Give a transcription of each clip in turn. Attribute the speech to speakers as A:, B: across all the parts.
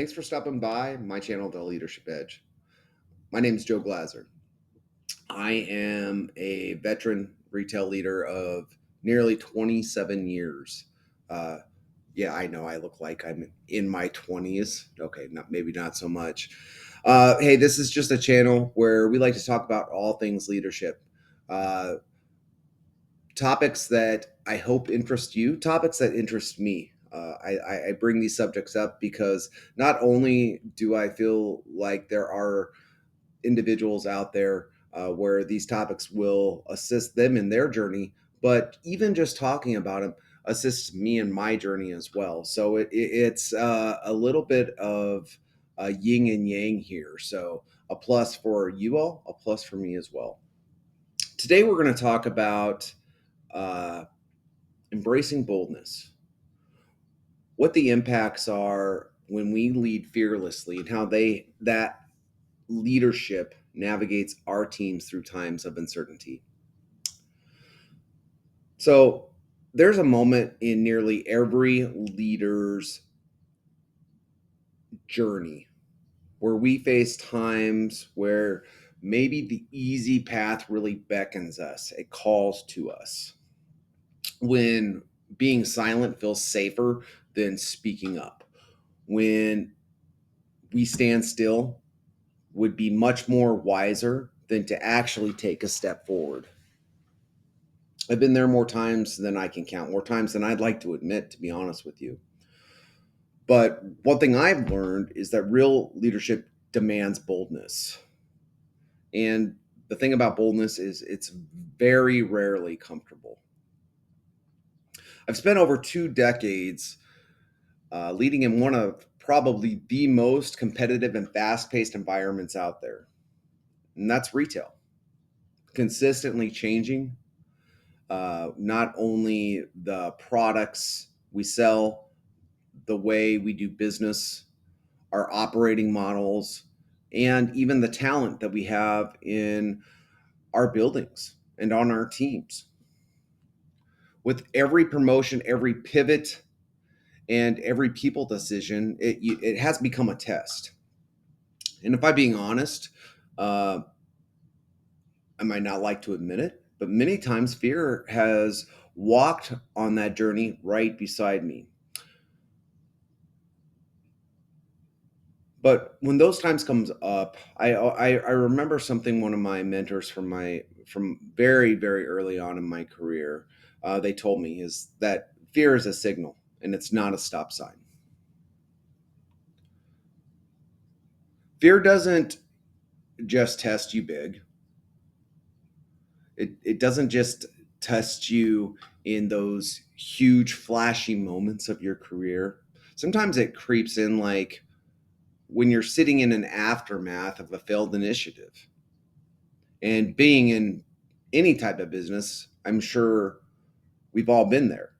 A: Thanks for stopping by my channel, The Leadership Edge. My name is Joe Glazer. I am a veteran retail leader of nearly 27 years. Uh, yeah, I know I look like I'm in my 20s. Okay, maybe not so much. Hey, this is just a channel where we like to talk about all things leadership. Uh, Topics that I hope interest you, topics that interest me. I bring these subjects up because not only do I feel like there are individuals out there where these topics will assist them in their journey, but even just talking about them assists me in my journey as well. So it's a little bit of yin and yang here. So a plus for you all, a plus for me as well. Today we're going to talk about uh, embracing boldness, what the impacts are when we lead fearlessly, and how that leadership navigates our teams through times of uncertainty. So there's a moment in nearly every leader's journey where we face times where maybe the easy path really beckons us, it calls to us, when being silent feels safer than speaking up, when we stand still would be much more wiser than to actually take a step forward. I've been there more times than I can count, more times than I'd like to admit, to be honest with you. But one thing I've learned is that real leadership demands boldness. And the thing about boldness is it's very rarely comfortable. I've spent over 2 decades leading in one of probably the most competitive and fast paced environments out there, and that's retail. Consistently changing, not only the products we sell, the way we do business, our operating models, and even the talent that we have in our buildings and on our teams. With every promotion, every pivot, and every people decision, it has become a test. And if I'm being honest, uh, I might not like to admit it, but many times fear has walked on that journey right beside me. But when those times comes up, I remember something one of my mentors from very early on in my career, they told me is that fear is a signal and it's not a stop sign. Fear doesn't just test you big. It doesn't just test you in those huge flashy moments of your career. Sometimes it creeps in like when you're sitting in an aftermath of a failed initiative. And being in any type of business, I'm sure we've all been there.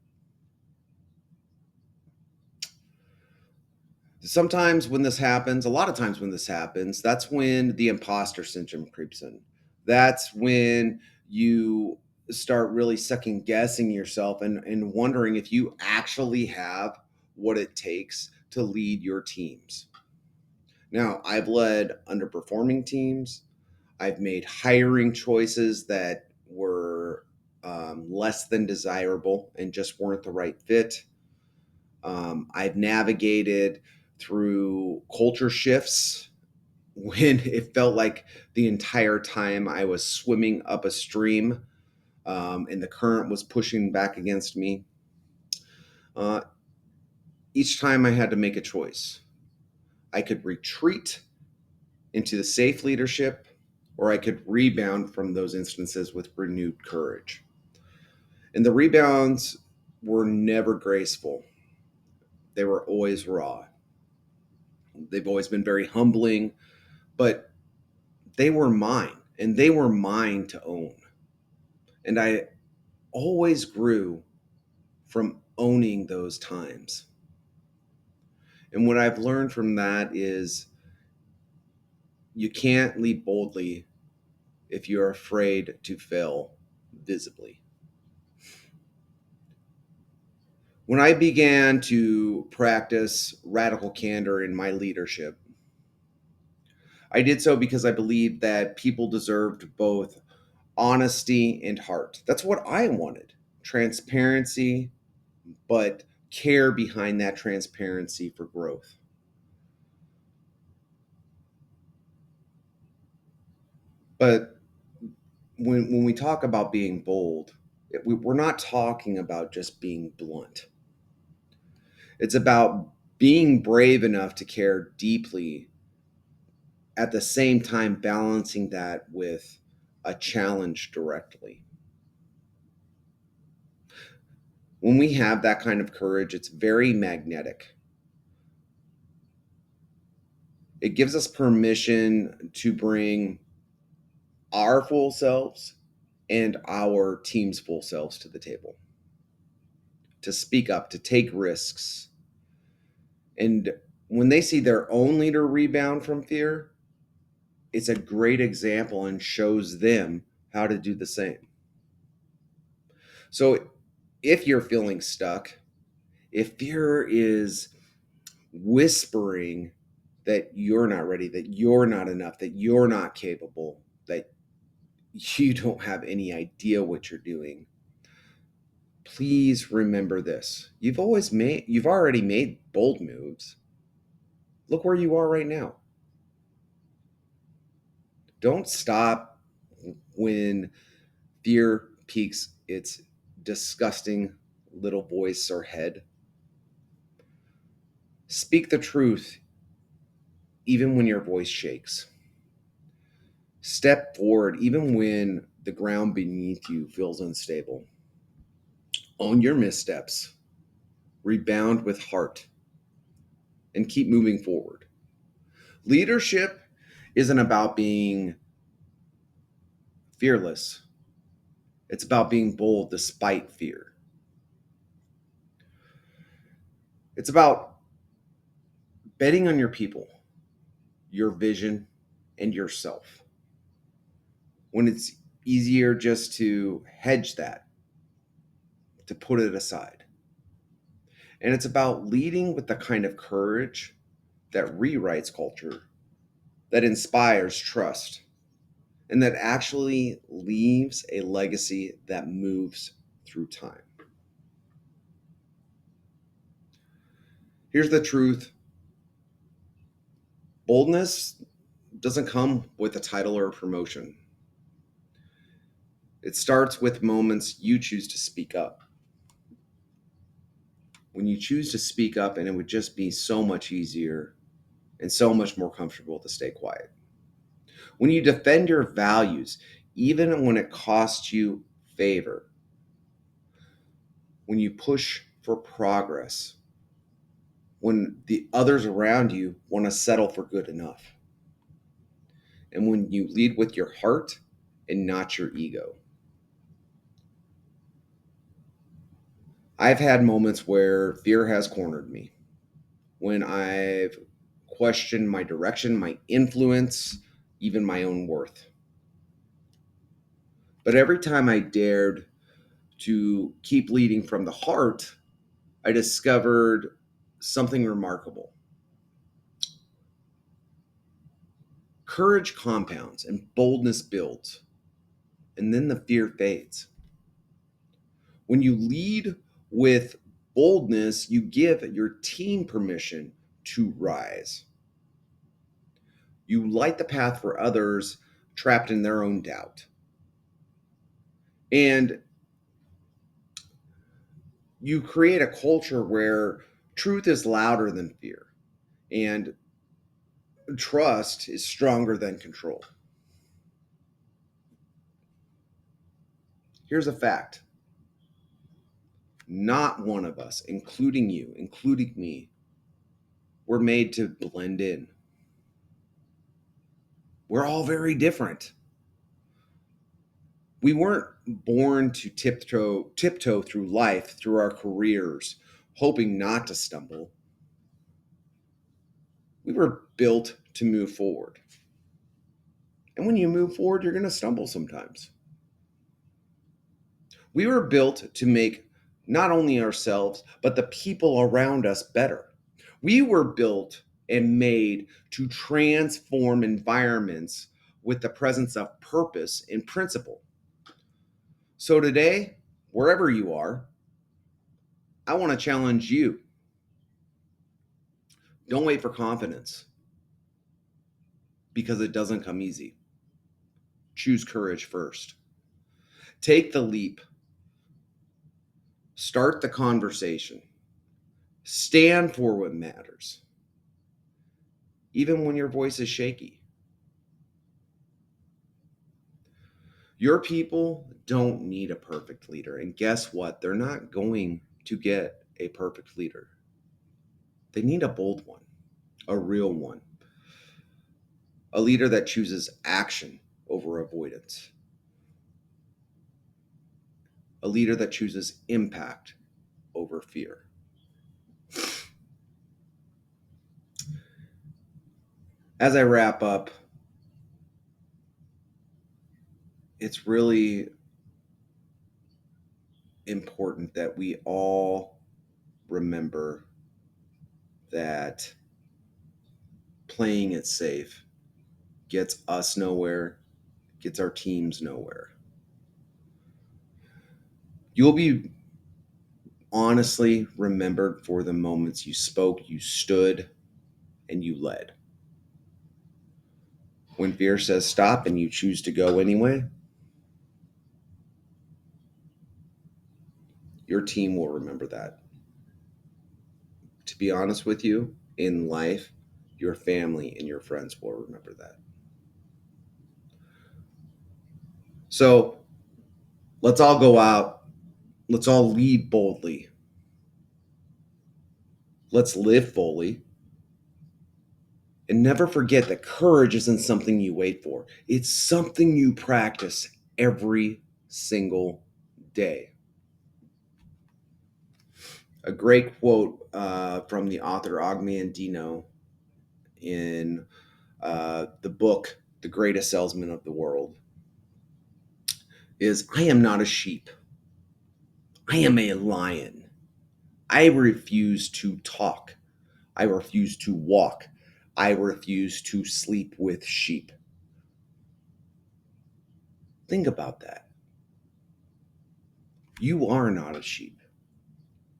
A: Sometimes when this happens, a lot of times when this happens, that's when the imposter syndrome creeps in. That's when you start really second guessing yourself and wondering if you actually have what it takes to lead your teams. Now, I've led underperforming teams. I've made hiring choices that were less than desirable and just weren't the right fit. I've navigated through culture shifts when it felt like the entire time I was swimming up a stream, and the current was pushing back against me. Uh, each time I had to make a choice. I could retreat into the safe leadership, or I could rebound from those instances with renewed courage. And the rebounds were never graceful, they were always raw. They've always been very humbling, but they were mine and they were mine to own. And I always grew from owning those times. And what I've learned from that is you can't lead boldly if you're afraid to fail visibly. When I began to practice radical candor in my leadership, I did so because I believed that people deserved both honesty and heart. That's what I wanted: transparency, but care behind that transparency for growth. But when we talk about being bold, we're not talking about just being blunt. It's about being brave enough to care deeply, at the same time balancing that with a challenge directly. When we have that kind of courage, it's very magnetic. It gives us permission to bring our full selves and our team's full selves to the table, to speak up, to take risks. And when they see their own leader rebound from fear, it's a great example and shows them how to do the same. So if you're feeling stuck, if fear is whispering that you're not ready, that you're not enough, that you're not capable, that you don't have any idea what you're doing, please remember this. You've already made bold moves. Look where you are right now. Don't stop when fear peaks its disgusting little voice or head. Speak the truth even when your voice shakes. Step forward even when the ground beneath you feels unstable. Own your missteps, rebound with heart, and keep moving forward. Leadership isn't about being fearless, it's about being bold despite fear. It's about betting on your people, your vision, and yourself. When it's easier just to hedge that, to put it aside. And it's about leading with the kind of courage that rewrites culture, that inspires trust, and that actually leaves a legacy that moves through time. Here's the truth: boldness doesn't come with a title or a promotion. It starts with moments you choose to speak up. When you choose to speak up, and it would just be so much easier and so much more comfortable to stay quiet. When you defend your values, even when it costs you favor. When you push for progress, when the others around you want to settle for good enough. And when you lead with your heart and not your ego. I've had moments where fear has cornered me, when I've questioned my direction, my influence, even my own worth. But every time I dared to keep leading from the heart, I discovered something remarkable. Courage compounds and boldness builds, and then the fear fades. When you lead with boldness, you give your team permission to rise. You light the path for others trapped in their own doubt. And you create a culture where truth is louder than fear and trust is stronger than control. Here's a fact: not one of us, including you, including me, were made to blend in. We're all very different. We weren't born to tiptoe through life, through our careers, hoping not to stumble. We were built to move forward. And when you move forward, you're going to stumble sometimes. We were built to make not only ourselves, but the people around us better. We were built and made to transform environments with the presence of purpose and principle. So today, wherever you are, I want to challenge you. Don't wait for confidence because it doesn't come easy. Choose courage first. Take the leap. Start the conversation. Stand for what matters, even when your voice is shaky. Your people don't need a perfect leader. And guess what? They're not going to get a perfect leader. They need a bold one, a real one, a leader that chooses action over avoidance, a leader that chooses impact over fear. As I wrap up, it's really important that we all remember that playing it safe gets us nowhere, gets our teams nowhere. You'll be honestly remembered for the moments you spoke, you stood, and you led. When fear says stop and you choose to go anyway, your team will remember that. To be honest with you, in life, your family and your friends will remember that. So let's all go out. Let's all lead boldly. Let's live fully. And never forget that courage isn't something you wait for, it's something you practice every single day. A great quote from the author Mandino in the book The Greatest Salesman of the World is, I am not a sheep. I am a lion. I refuse to talk. I refuse to walk. I refuse to sleep with sheep. Think about that. You are not a sheep.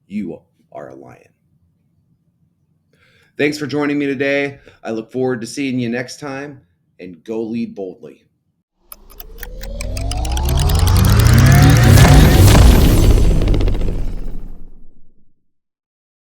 A: You are a lion. Thanks for joining me today. I look forward to seeing you next time, and go lead boldly.